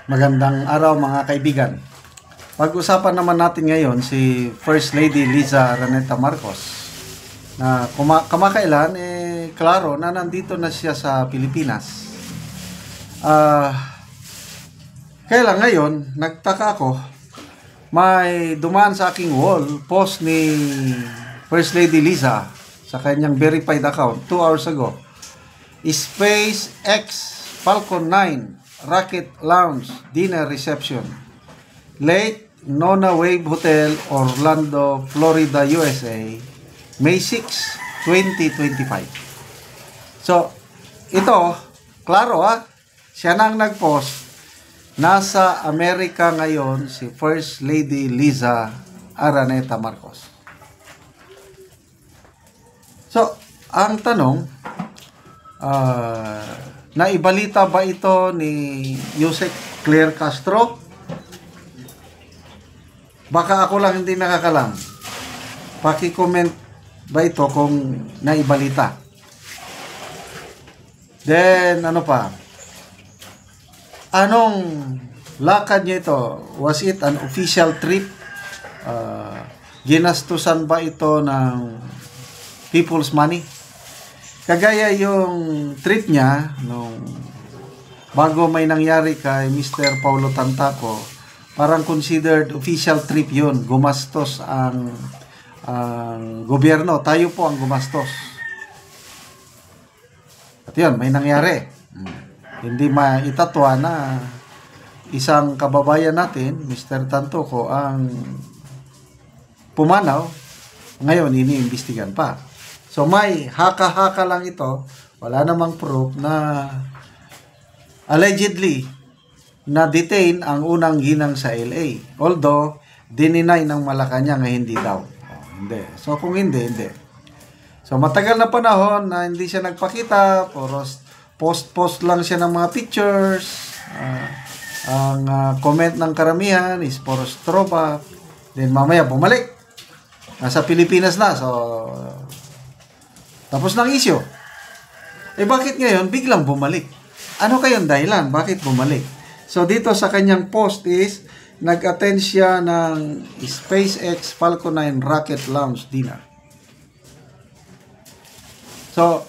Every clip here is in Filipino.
Magandang araw mga kaibigan. Pag-usapan naman natin ngayon si First Lady Liza Araneta Marcos na kamakailan klaro na nandito na siya sa Pilipinas. Kaya lang ngayon, nagtaka ako, may dumaan sa aking wall post ni First Lady Liza sa kanyang verified account 2 hours ago. SpaceX Falcon 9 Rocket Lounge Dinner Reception, Lake Nona Wave Hotel, Orlando, Florida, USA, May 6, 2025. So, ito, klaro siya nang nag-post. Nasa Amerika ngayon si First Lady Liza Araneta Marcos. So, ang tanong, naibalita ba ito ni Yusek Claire Castro? Baka ako lang hindi nakakalam. Paki-comment ba ito kung naibalita? Then, ano pa? Anong lakad niya ito? Was it an official trip? Ginastusan ba ito ng people's money? Kagaya yung trip niya nung bago may nangyari kay Mr. Paulo Tantaco, parang considered official trip yun. Gumastos ang gobyerno. Tayo po ang gumastos. At yun, may nangyari. Hindi maitatwa na isang kababayan natin, Mr. Tantaco, ang pumanaw. Ngayon, iniimbestigan pa. So may haka-haka lang ito, wala namang proof na allegedly na-detain ang unang ginang sa LA. Although, dininay ng Malacanang na hindi daw. Hindi. So kung hindi. So matagal na panahon na hindi siya nagpakita, post lang siya ng mga pictures. Ang comment ng karamihan is poros throwback. Then mamaya bumalik. Nasa Pilipinas na. So tapos ng issue. Bakit ngayon biglang bumalik? Ano kayong dahilan? Bakit bumalik? So dito sa kanyang post is nag-attend siya ng SpaceX Falcon 9 Rocket Lounge Dinner. So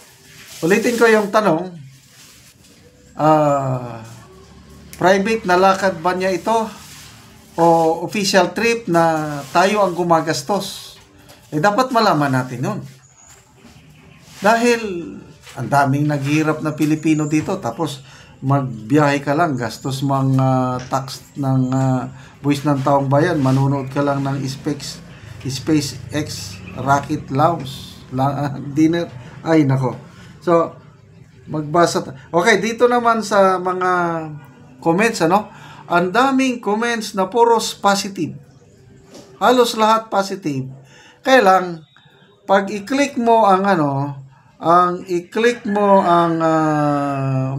ulitin ko yung tanong, private na lakad ba niya ito o official trip na tayo ang gumagastos? Dapat malaman natin yun. Dahil ang daming naghihirap na Pilipino dito, tapos magbiyahe ka lang, gastos mga tax ng buwis ng taong bayan, manunood ka lang ng SpaceX Rocket Lounge Dinner. Ay nako. So magbasa okay, dito naman sa mga comments, ang daming comments na puros positive, halos lahat positive. Kaya lang pag i-click mo ang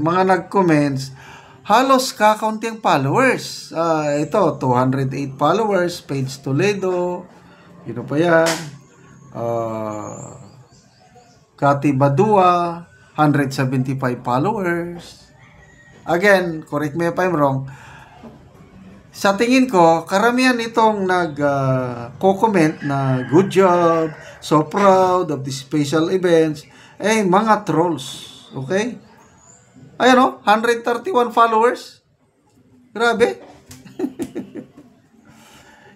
mga nag-comments, halos kakaunti ang followers. Ito, 208 followers, Page Toledo, yun pa yan. Kati Badua, 175 followers. Again, correct me if I'm wrong. Sa tingin ko, karamihan itong nag-comment na good job, so proud of the special events, mga trolls. Okay? Ayan 131 followers. Grabe.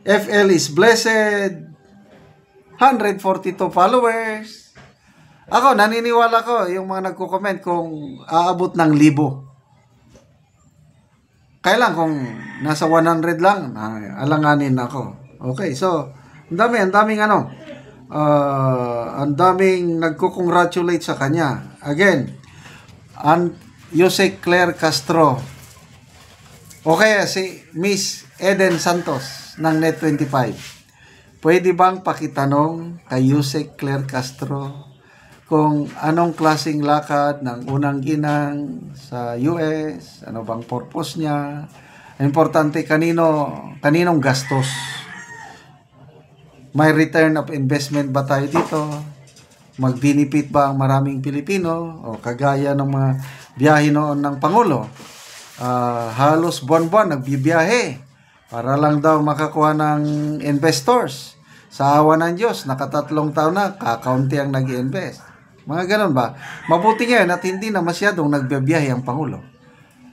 FL is blessed. 142 followers. Ako, naniniwala ko yung mga nagko-comment kung aabot ng 1,000. Kaya lang kung nasa 100 lang, alanganin ako. Okay, so ang daming nagko-congratulate sa kanya. Again, Yusek Claire Castro. Okay, si Miss Eden Santos ng Net25. Pwede bang pakitanong kay Yusek Claire Castro kung anong klaseng lakad ng unang ginang sa US, ano bang purpose niya? Importante, kaninong gastos? May return of investment ba tayo dito? Mag-benefit ba ang maraming Pilipino? O kagaya ng mga biyahe noon ng Pangulo? halos buwan-buwan nagbibiyahe para lang daw makakuha ng investors. Sa awa ng Diyos, nakatatlong taon na, kakaunti ang nag-invest. Mga ganun ba? Mabuti ngayon at hindi na masyadong nagbibiyahe ang Pangulo.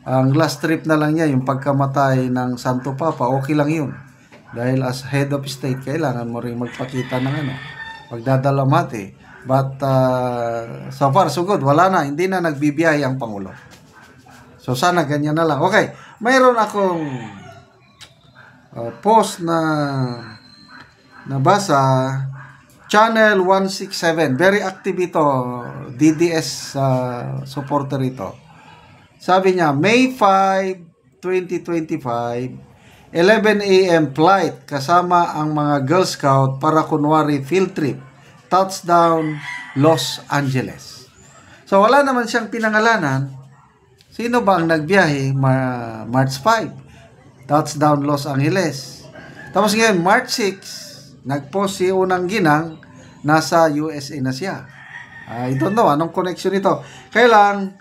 Ang last trip na lang niya, yung pagkamatay ng Santo Papa, okay lang yun. Dahil as head of state, kailangan mo rin magpakita ng pagdadalamhati. But so far, so good. Wala na, hindi na nagbibiyahe ang Pangulo. So sana ganyan na lang. Okay, mayroon akong post na nabasa, Channel 167, very active ito, DDS supporter ito. Sabi niya, May 5, 2025, 11 a.m. flight kasama ang mga Girl Scout para kunwari field trip, touchdown Los Angeles. So wala naman siyang pinangalanan. Sino ba ang nagbiyahe March 5? Touchdown Los Angeles. Tapos ngayon, March 6, nag-post si Unang Ginang, nasa USA na siya. I don't know, anong connection ito? Kailang,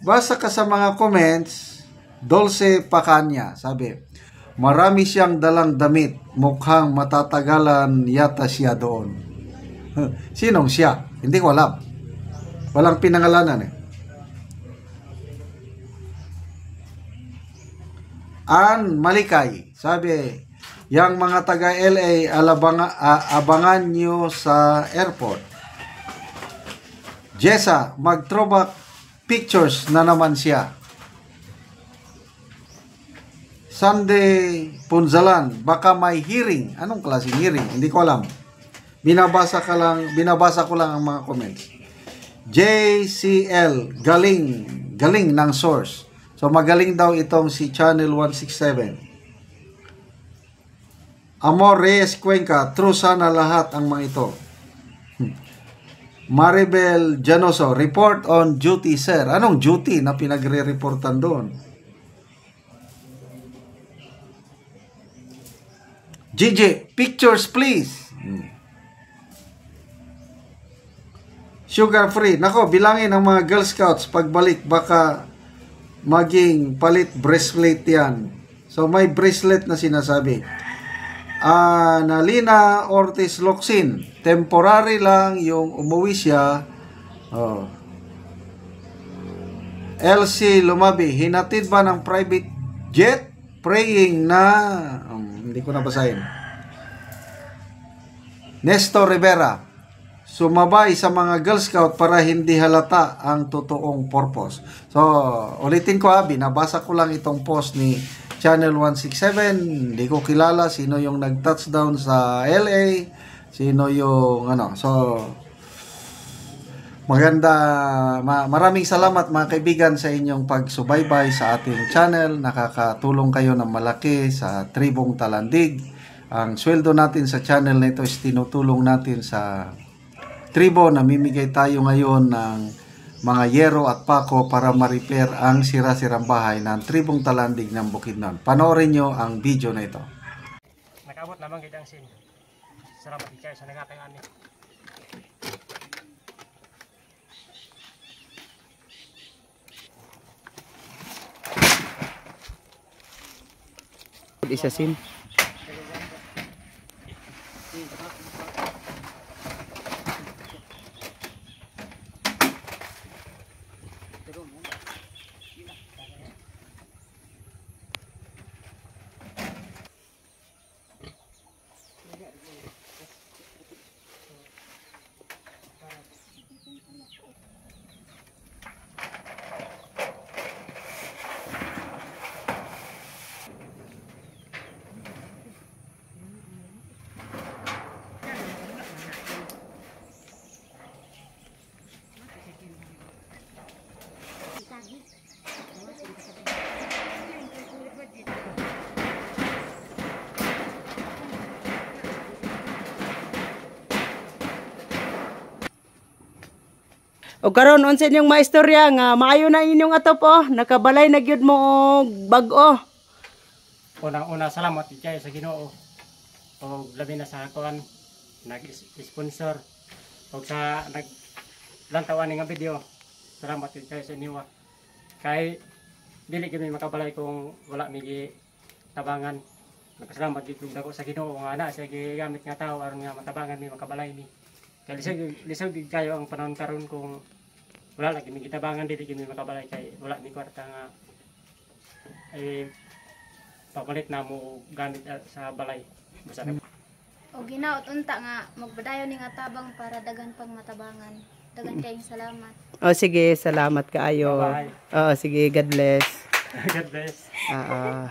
basa ka sa mga comments, Dulce Pacanya, sabi, marami siyang dalang damit, mukhang matatagalan yata siya doon. Sinong siya? Hindi ko alam. Walang pinangalanan eh. Ann Malikay, sabi, yang mga taga LA, abangan nyo sa airport. Jessa, mag-throwback pictures na naman siya. Sunday Punzalan, baka may hearing. Anong klaseng hearing? Hindi ko alam. Binabasa ko lang ang mga comments. JCL, galing ng source. So magaling daw itong si Channel 167. Amor Reyes Cuenca, true sana lahat ang mga ito. Maribel Janoso, report on duty, sir. Anong duty na pinagre-reportan doon? Gigi, pictures please. Sugar free. Nako, bilangin ang mga Girl Scouts pagbalik, baka maging palit bracelet yan. So may bracelet na sinasabi. Nalina Ortiz Locsin, temporary lang yung umuwi siya. LC Lumabi, hinatid ba ng private jet? Praying na hindi ko nabasahin. Nestor Rivera, sumabay sa mga Girl Scout para hindi halata ang totoong purpose. So ulitin ko, binabasa ko lang itong post ni Channel 167, hindi ko kilala sino yung nag-touchdown sa LA, sino yung so maraming salamat mga kaibigan sa inyong pagsubaybay sa ating channel. Nakakatulong kayo ng malaki sa Tribong Talandig. Ang sweldo natin sa channel na ito is tinutulong natin sa tribo. Namimigay tayo ngayon ng mga yero at pako para ma-repair ang sira-sirang bahay ng Tribong Talandig ng Bukidnon. Panoorin nyo ang video na ito. Nakabot naman kita ang sin. Salamat ikay sa nagkakayaan ni. Isa sin. O karon unsa inyong maistorya nga maayo na inyong atop nakabalay na gyud mo og bag-o. Una salamat ikay sa Ginoo. O labi na sa kuan nag-sponsor o sa naglantawan nga video. Salamat ikay sa inyo. Kay dili kami makabalay kung wala mi tabangan. Nagpasalamat gid ko sa Ginoo nga ana siya gigamit nga tao aron nga matabangan mi makabalay mi. Kaya lisod gid kayo ang panahon karon kung wala lagi mi gitabangan dili kami makabalay kay wala mi kwarta nga papalit na mo gamit sa balay. Basta O ginaot unta nga magbadayon ning atabang para daghan pang matabangan. Daghan kayong salamat. O sige, salamat kaayo. Bye-bye. Oo, sige, God bless. God bless. Ah.